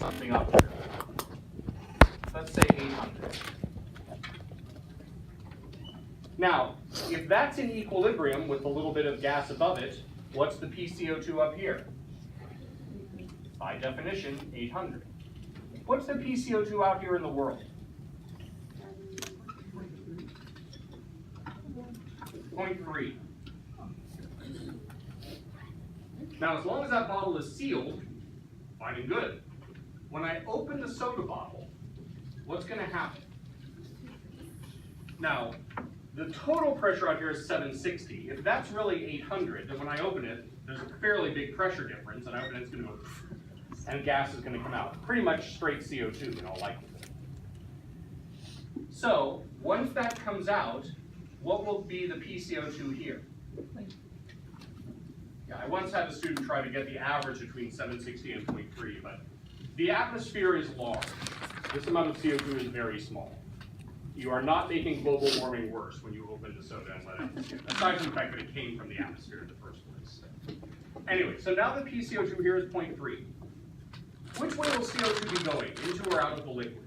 something up here. Let's say 800. Now, if that's in equilibrium with a little bit of gas above it, what's the PCO2 up here? By definition, 800. What's the PCO2 out here in the world? 0.3. Now, as long as that bottle is sealed, fine and good. When I open the soda bottle, what's going to happen? Now, the total pressure out here is 760. If that's really 800, then when I open it, there's a fairly big pressure difference, and I open it, it's going to go, and gas is going to come out. Pretty much straight CO2 in all likelihood. So, once that comes out, what will be the PCO2 here? Yeah, I once had a student try to get the average between 760 and 0.3, but the atmosphere is large. This amount of CO2 is very small. You are not making global warming worse when you open the soda and let it out, aside from the fact that it came from the atmosphere in the first place. Anyway, so now the PCO2 here is 0.3. Which way will CO2 be going, into or out of the liquid?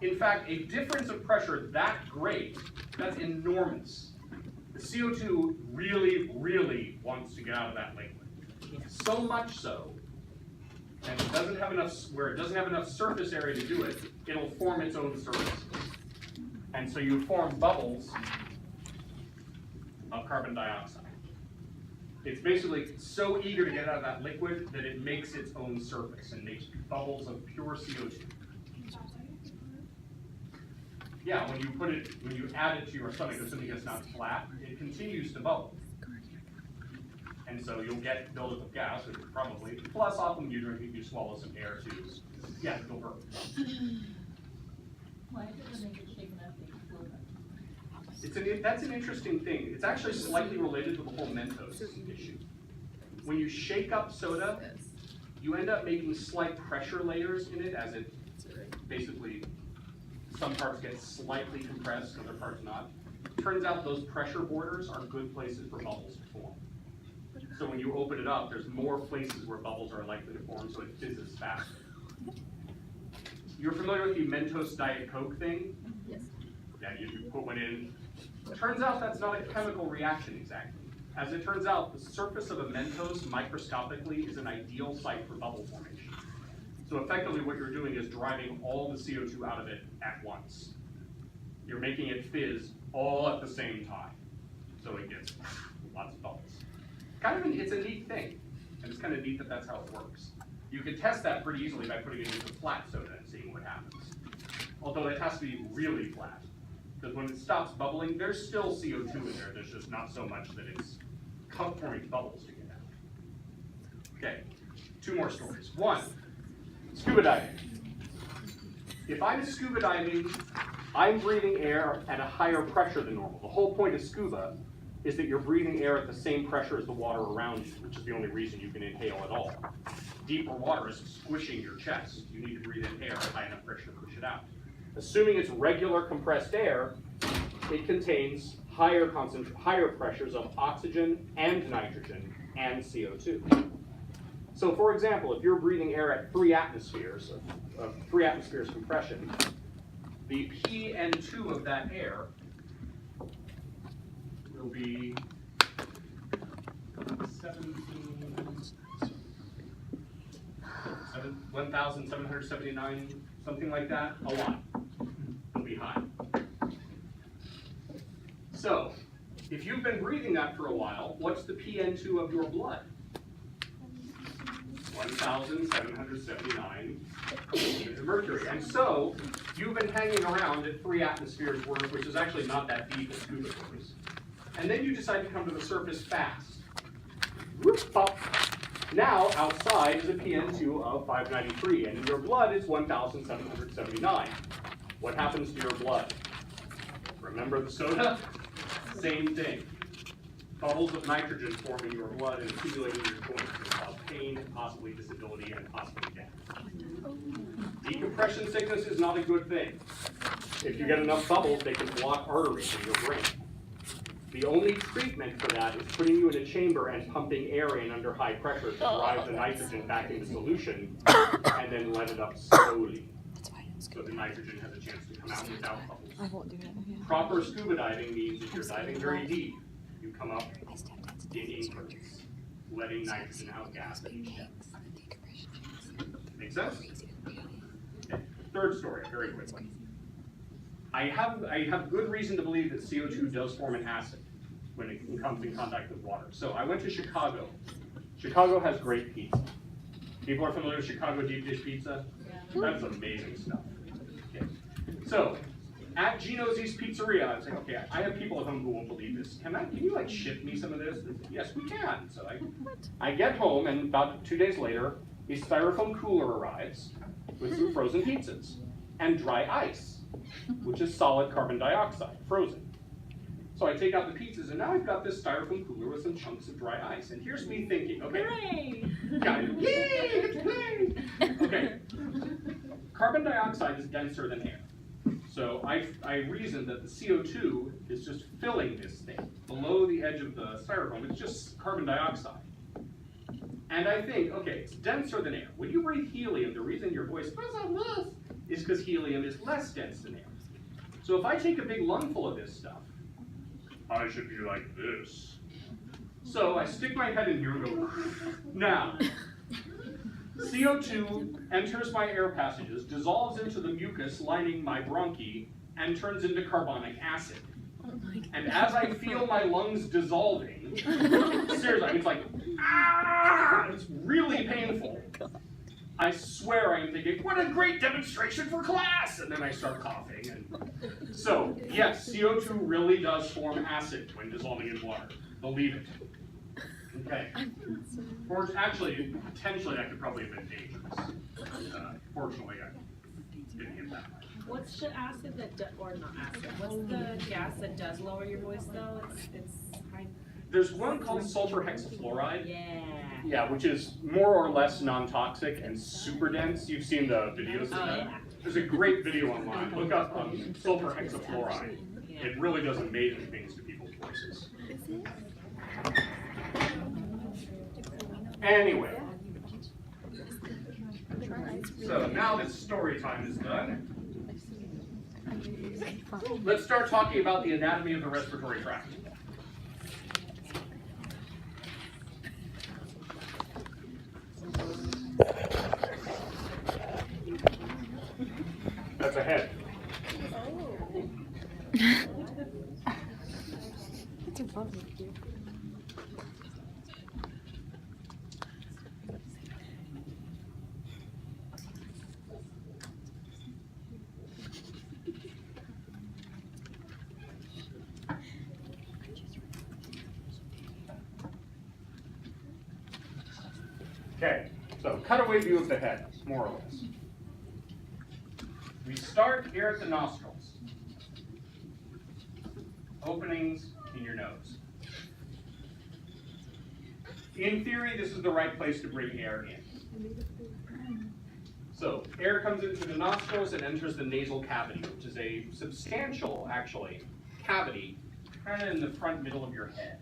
In fact, a difference of pressure that great, that's enormous. The CO2 really, really wants to get out of that liquid. So much so, and it doesn't have enough, where it doesn't have enough surface area to do it, it'll form its own surfaces. And so you form bubbles of carbon dioxide. It's basically so eager to get out of that liquid that it makes its own surface and makes bubbles of pure CO2. Yeah, when you add it to your stomach, assuming it's not flat, it continues to bubble. And so you'll get buildup of gas, which probably, plus often you drink it, you swallow some air too. Yeah, go burp. Why does it make it shaken up? That's an interesting thing. It's actually slightly related to the whole Mentos issue. When you shake up soda, you end up making slight pressure layers in it as it basically, some parts get slightly compressed, other parts not. Turns out those pressure borders are good places for bubbles to form. So when you open it up, there's more places where bubbles are likely to form, so it fizzes faster. You're familiar with the Mentos Diet Coke thing? Yes. Yeah, you put one in. It turns out that's not a chemical reaction exactly. As it turns out, the surface of a Mentos microscopically is an ideal site for bubble formation. So effectively what you're doing is driving all the CO2 out of it at once. You're making it fizz all at the same time. So it gets lots of bubbles. It's a neat thing, and it's kind of neat that that's how it works. You could test that pretty easily by putting it into flat soda and seeing what happens. Although it has to be really flat, because when it stops bubbling, there's still CO2 in there. There's just not so much that it's forming bubbles to get out. Okay, two more stories. One, scuba diving. If I'm scuba diving, I'm breathing air at a higher pressure than normal. The whole point of scuba is that you're breathing air at the same pressure as the water around you, which is the only reason you can inhale at all. Deeper water is squishing your chest. You need to breathe in air at high enough pressure to push it out. Assuming it's regular compressed air, it contains higher pressures of oxygen and nitrogen and CO2. So for example, if you're breathing air at 3 atmospheres compression, the PN2 of that air will be 1,779, something like that, a lot. It'll be high. So, if you've been breathing that for a while, what's the PN2 of your blood? 1,779 mercury. And so, you've been hanging around at 3 atmospheres worth, which is actually not that deep in scuba goes. And then you decide to come to the surface fast. Whoop, pop. Now, outside is a PN2 of 593, and in your blood is 1,779. What happens to your blood? Remember the soda? Same thing. Bubbles of nitrogen form in your blood and accumulate in your joints can cause pain, possibly disability, and possibly death. Decompression sickness is not a good thing. If you get enough bubbles, they can block arteries in your brain. The only treatment for that is putting you in a chamber and pumping air in under high pressure to drive the nitrogen back into solution, and then let it up slowly. So the nitrogen has a chance to come out without bubbles. I won't do it. Proper scuba diving means if you're diving very deep, you come up in increments, letting nitrogen out gas at each step. Make sense? Okay. Third story, very quickly. I have good reason to believe that CO2 does form an acid when it comes in contact with water. So I went to Chicago. Chicago has great pizza. People are familiar with Chicago deep dish pizza? That's amazing stuff. Okay. So at Gino's East Pizzeria, I was like, okay, I have people at home who won't believe this. Can you like ship me some of this? They said, yes, we can. So I get home, and about 2 days later, a styrofoam cooler arrives with some frozen pizzas and dry ice, which is solid carbon dioxide, frozen. So I take out the pizzas, and now I've got this styrofoam cooler with some chunks of dry ice. And here's me thinking, okay, got it. Yay, it's play. Okay, carbon dioxide is denser than air. So I reasoned that the CO2 is just filling this thing. Below the edge of the styrofoam, it's just carbon dioxide. And I think, okay, it's denser than air. When you breathe helium, the reason your voice is because helium is less dense than air. So if I take a big lungful of this stuff, I should be like this. So I stick my head in here and go, now, CO2 enters my air passages, dissolves into the mucus lining my bronchi, and turns into carbonic acid. And as I feel my lungs dissolving, seriously, it's like, ah, it's really painful. I swear I'm thinking, what a great demonstration for class! And then I start coughing. And so, yes, CO2 really does form acid when dissolving in water. Believe it. Okay. Or actually, potentially that could probably have been dangerous. Fortunately, I didn't get that much. What's the acid that, or not acid, what's the gas that does lower your voice though? It's high. There's one called sulfur hexafluoride. Yeah. Yeah, which is more or less non-toxic and super dense. You've seen the videos of that. Yeah. There's a great video online. Look up sulfur hexafluoride. Yeah. It really does amazing things to people's voices. Anyway. So now that story time is done, let's start talking about the anatomy of the respiratory tract. That's a head. Okay, so cutaway view of the head, more or less. We start here at the nostrils. Openings in your nose. In theory, this is the right place to bring air in. So air comes into the nostrils and enters the nasal cavity, which is a substantial, actually, cavity kind of in the front middle of your head.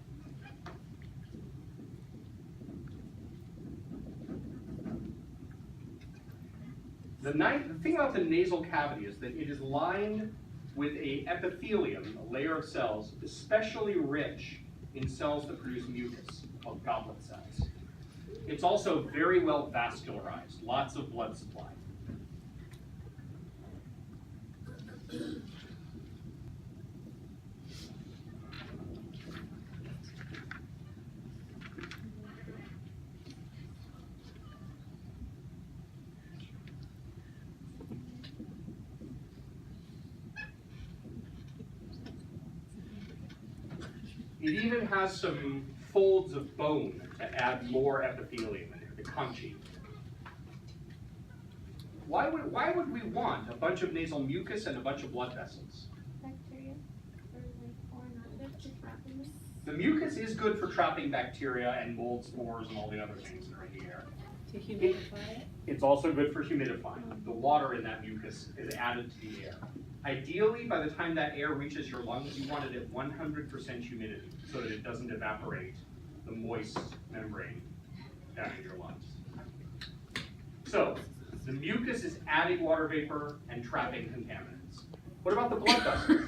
The thing about the nasal cavity is that it is lined with a epithelium, a layer of cells, especially rich in cells that produce mucus, called goblet cells. It's also very well vascularized, lots of blood supply. It even has some folds of bone to add more epithelium in there, the conchae. Why would we want a bunch of nasal mucus and a bunch of blood vessels? Bacteria, or not good to trap them. The mucus is good for trapping bacteria and mold spores and all the other things that are in the air. To humidify it? It's also good for humidifying. The water in that mucus is added to the air. Ideally, by the time that air reaches your lungs, you want it at 100% humidity so that it doesn't evaporate the moist membrane down in your lungs. So, the mucus is adding water vapor and trapping contaminants. What about the blood vessels?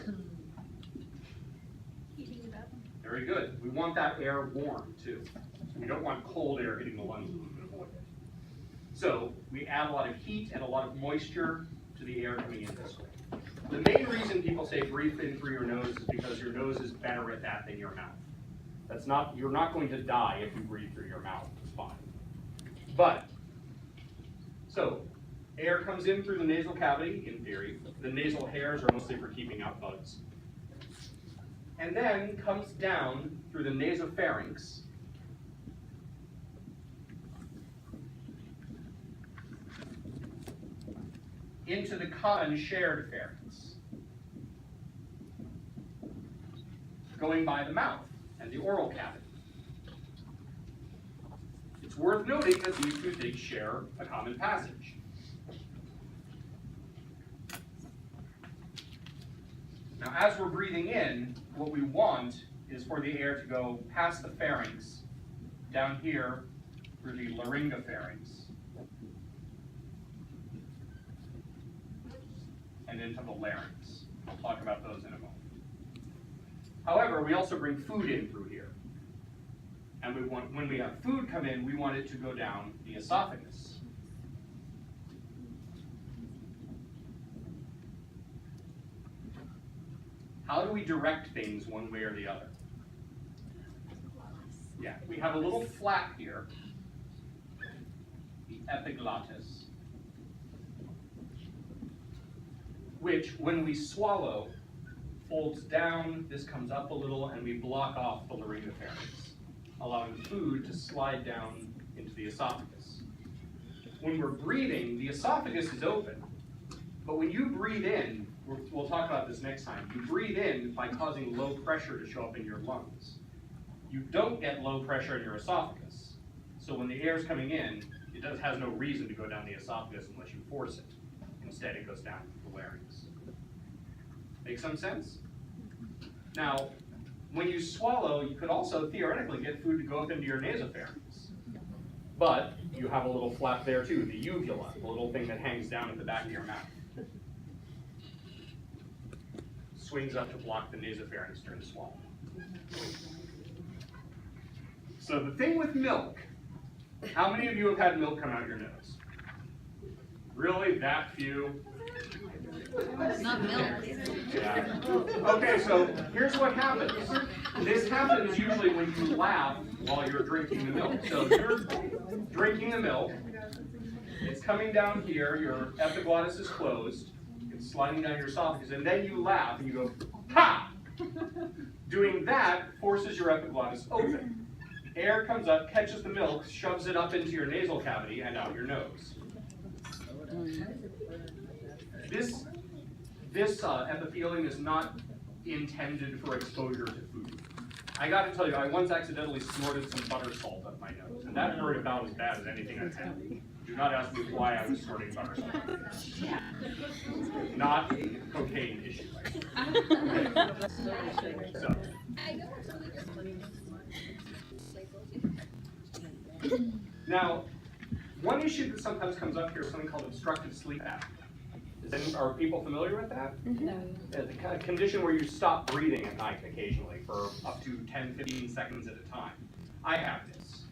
Heating it up. Very good. We want that air warm too. We don't want cold air hitting the lungs. We can avoid it. So we add a lot of heat and a lot of moisture to the air coming in this way. The main reason people say breathe in through your nose is because your nose is better at that than your mouth. That's not, you're not going to die if you breathe through your mouth. It's fine. But, so air comes in through the nasal cavity, in theory. The nasal hairs are mostly for keeping out bugs. And then comes down through the nasopharynx into the common shared pharynx, going by the mouth and the oral cavity. It's worth noting that these two things share a common passage. Now, as we're breathing in, what we want is for the air to go past the pharynx, down here through the laryngopharynx, and into the larynx. I'll talk about those in a moment. However, we also bring food in through here. And we want, when we have food come in, we want it to go down the esophagus. How do we direct things one way or the other? Yeah, we have a little flap here, the epiglottis, which, when we swallow, folds down, this comes up a little, and we block off the laryngopharynx, allowing food to slide down into the esophagus. When we're breathing, the esophagus is open, but when you breathe in, we'll talk about this next time, you breathe in by causing low pressure to show up in your lungs. You don't get low pressure in your esophagus, so when the air is coming in, it has no reason to go down the esophagus unless you force it. Instead, it goes down the larynx. Make some sense? Now, when you swallow, you could also theoretically get food to go up into your nasopharynx. But you have a little flap there too, the uvula, the little thing that hangs down at the back of your mouth. Swings up to block the nasopharynx during the swallow. So the thing with milk, how many of you have had milk come out your nose? Really, that few? It's not milk. Yeah. Okay, so here's what happens. This happens usually when you laugh while you're drinking the milk. So you're drinking the milk, it's coming down here, your epiglottis is closed, it's sliding down your esophagus, and then you laugh and you go, ha! Doing that forces your epiglottis open. Air comes up, catches the milk, shoves it up into your nasal cavity and out your nose. This epithelium is not intended for exposure to food. I got to tell you, I once accidentally snorted some butter salt up my nose, and that hurt about as bad as anything I've had. Do not ask me why I was snorting butter salt. Not a cocaine issue. So. Now, one issue that sometimes comes up here is something called obstructive sleep apnea. Are people familiar with that? The kind of condition where you stop breathing at night occasionally for up to 10, 15 seconds at a time. I have this.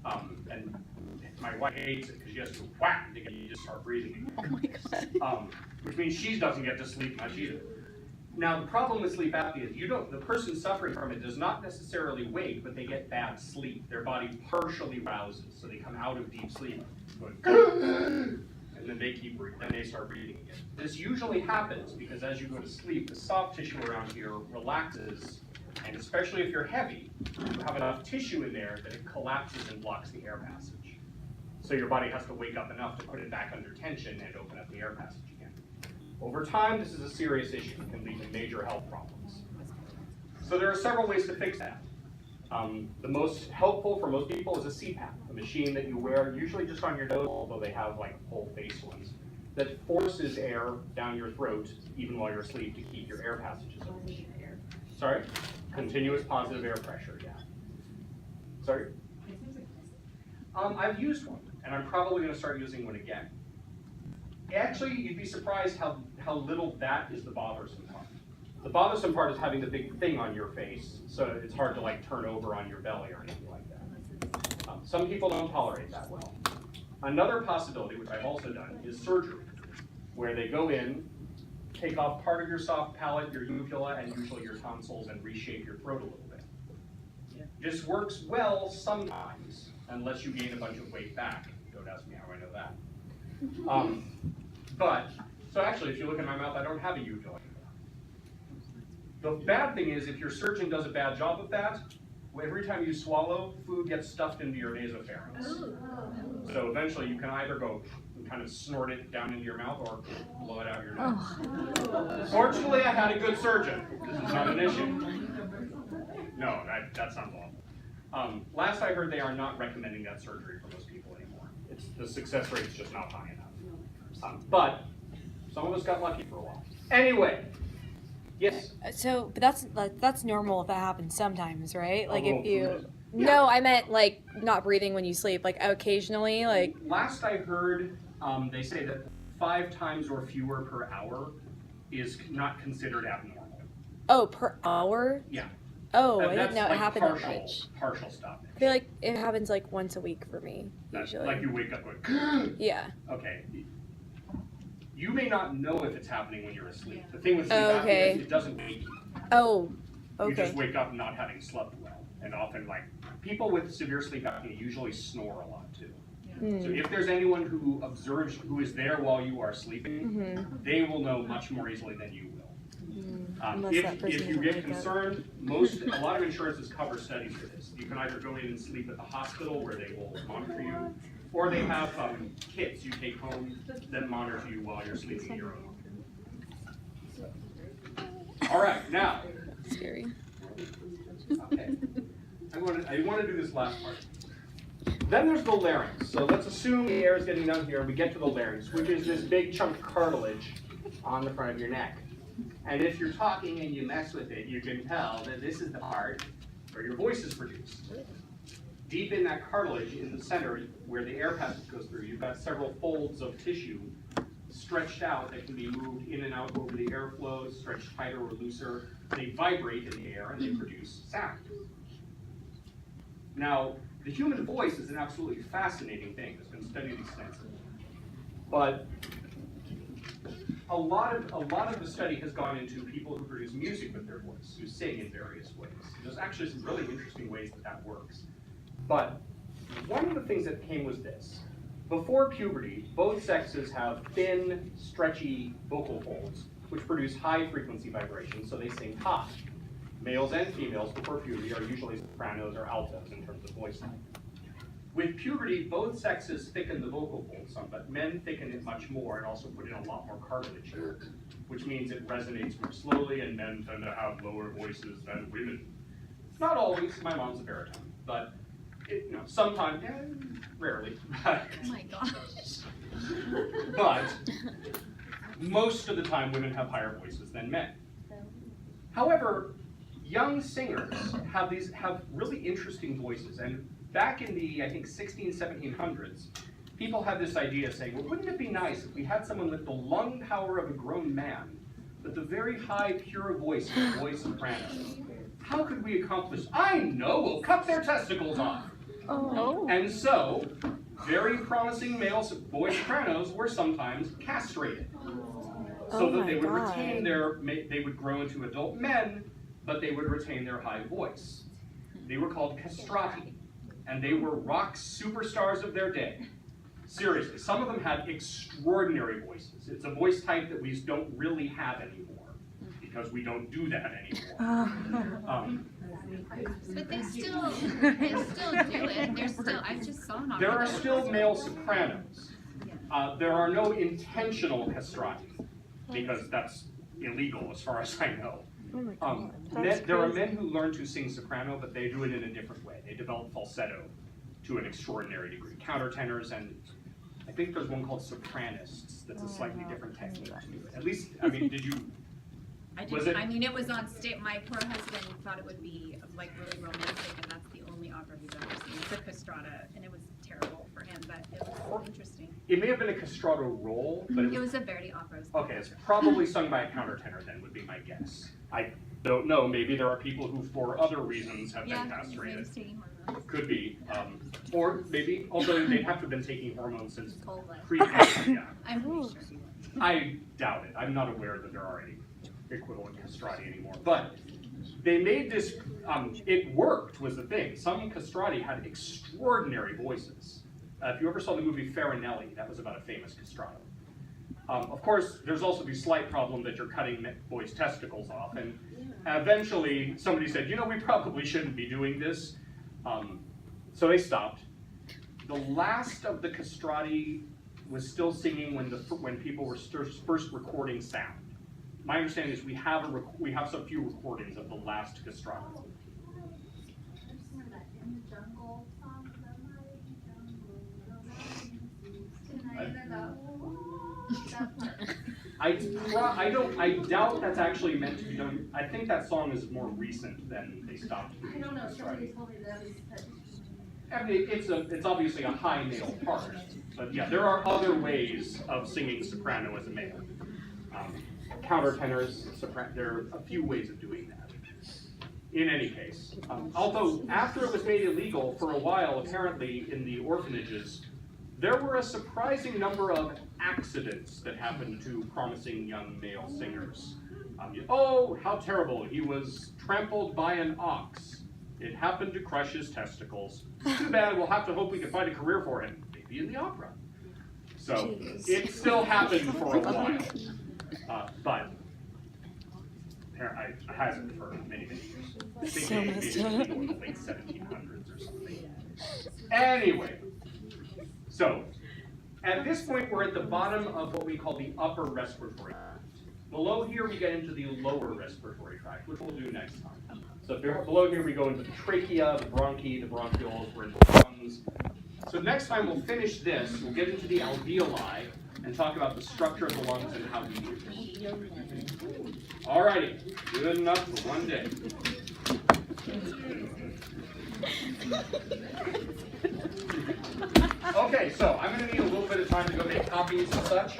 And my wife hates it because she has to whack to get you to start breathing again. Oh my God. Which means she doesn't get to sleep much either. Now, the problem with sleep apnea is the person suffering from it does not necessarily wake, but they get bad sleep. Their body partially rouses, so they come out of deep sleep, going, and then they keep breathing, and they start breathing again. This usually happens because as you go to sleep, the soft tissue around here relaxes, and especially if you're heavy, you have enough tissue in there that it collapses and blocks the air passage. So your body has to wake up enough to put it back under tension and open up the air passage again. Over time, this is a serious issue and can lead to major health problems. So there are several ways to fix that. The most helpful for most people is a CPAP, a machine that you wear usually just on your nose, although they have like whole face ones. that forces air down your throat even while you're asleep to keep your air passages open. Sorry? Continuous positive air pressure, yeah. Sorry? I've used one, and I'm probably going to start using one again. Actually, you'd be surprised how little that is the bothersome part. The bothersome part is having the big thing on your face, so it's hard to like turn over on your belly or anything like that. Some people don't tolerate that well. Another possibility, which I've also done, is surgery, where they go in, take off part of your soft palate, your uvula, and usually your tonsils, and reshape your throat a little bit. This works well sometimes, unless you gain a bunch of weight back. Don't ask me how I know that. So actually, if you look at my mouth, I don't have a uvula. The bad thing is, if your surgeon does a bad job of that, every time you swallow, food gets stuffed into your nasopharynx. So eventually you can either go and kind of snort it down into your mouth or blow it out your nose. Fortunately, I had a good surgeon. This is not an issue. No, that sounds awful. Last I heard, they are not recommending that surgery for most people anymore. The success rate is just not high enough. But some of us got lucky for a while. Anyway. Yes. So, but that's normal if that happens sometimes, right? Like if you. Yeah. No, I meant like not breathing when you sleep, like occasionally, like. Last I heard, they say that 5 times or fewer per hour is not considered abnormal. Oh, per hour? Yeah. Oh, I That's didn't know it like happened that much. Partial stoppage. I feel like it happens like once a week for me, That's usually. like you wake up going. Yeah. Okay. You may not know if it's happening when you're asleep. The thing with sleep Oh, okay. apnea is it doesn't wake you. Oh, You okay. just wake up not having slept well. And often, like, people with severe sleep apnea usually snore a lot too. So if there's anyone who observes, who is there while you are sleeping, they will know much more easily than you will. Unless that person If you doesn't get wake up. concerned, a lot of insurances cover studies for this. You can either go in and sleep at the hospital where they will monitor you, or they have kits you take home that monitor you while you're sleeping in your own. All right, now. Scary. Okay. I want to do this last part. Then there's the larynx. So let's assume the air is getting down here, and we get to the larynx, which is this big chunk of cartilage on the front of your neck. And if you're talking and you mess with it, you can tell that this is the part where your voice is produced. Deep in that cartilage, in the center, where the air passage goes through, you've got several folds of tissue stretched out that can be moved in and out over the airflow, stretched tighter or looser. They vibrate in the air and they produce sound. Now, the human voice is an absolutely fascinating thing that's been studied extensively. But a lot of the study has gone into people who produce music with their voice, who sing in various ways. There's actually some really interesting ways that works. But one of the things that came was this. Before puberty, both sexes have thin, stretchy vocal folds, which produce high-frequency vibrations, so they sing high. Males and females before puberty are usually sopranos or altos in terms of voice type. With puberty, both sexes thicken the vocal folds some, but men thicken it much more and also put in a lot more cartilage in it, which means it resonates more slowly, and men tend to have lower voices than women. Not always. My mom's a baritone, but sometimes, rarely. Oh my gosh. But most of the time, women have higher voices than men. However, young singers have really interesting voices, and back in the, I think, 1700s, people had this idea saying, well, wouldn't it be nice if we had someone with the lung power of a grown man, but the very high, pure voice of a boy soprano? How could we accomplish? I know, we'll cut their testicles off. Oh. And so, very promising male boy sopranos were sometimes castrated, so that they would retain they would grow into adult men, but they would retain their high voice. They were called castrati, and they were rock superstars of their day. Seriously, some of them had extraordinary voices. It's a voice type that we don't really have anymore, because we don't do that anymore. But they still do it. I just saw them. There are still male sopranos. There are no intentional castrati, because that's illegal as far as I know. Oh my God. There are men who learn to sing soprano, but they do it in a different way. They develop falsetto to an extraordinary degree. Countertenors and I think there's one called sopranists, that's a slightly different technique to do it. At least, I mean, did you, Was it- I mean, it was on state, my poor husband thought it would be like really romantic, and that's the only opera he's ever seen. It's a castrata, and it was terrible for him, but it was interesting. it may have been a castrato role, but It was a Verdi opera. okay, it's probably sung by a countertenor then, would be my guess. I don't know, maybe there are people who for other reasons have Yeah, been his castrated. name's taking hormones. Could be, or maybe, although they'd have to have been taking hormones since Cold blood. yeah. I'm pretty sure he was. I doubt it. I'm not aware that there are any equivalent castrati anymore. But they made this, it worked was the thing. Some castrati had extraordinary voices. If you ever saw the movie Farinelli, that was about a famous castrato. Of course, there's also the slight problem that you're cutting boys' testicles off. And eventually somebody said, you know, we probably shouldn't be doing this. So they stopped. The last of the castrati was still singing when people were first recording sound. My understanding is we have so few recordings of the last castrato. That in the jungle song, the mighty jungle, tonight and that part. I doubt that's actually meant to be done. I think that song is more recent than they stopped. I don't know, somebody told me that was that. I mean, it's obviously a high male part, but yeah, there are other ways of singing soprano as a male. Countertenors, there are a few ways of doing that. In any case, although after it was made illegal for a while, apparently in the orphanages, there were a surprising number of accidents that happened to promising young male singers. Oh, how terrible! He was trampled by an ox. It happened to crush his testicles. Too bad, we'll have to hope we can find a career for him, maybe in the opera. So, it still happened for a while. But, it hasn't for many, many years. I think So maybe it messed was up. legal in the late 1700s or something. Anyway, so, at this point, we're at the bottom of what we call the upper respiratory tract. Below here, we get into the lower respiratory tract, which we'll do next time. So below here, we go into the trachea, the bronchi, the bronchioles, we're into the lungs. So next time, we'll finish this, we'll get into the alveoli, and talk about the structure of the lungs and how we use it. Alrighty, good enough for one day. Okay, so I'm going to need a little bit of time to go make copies and such.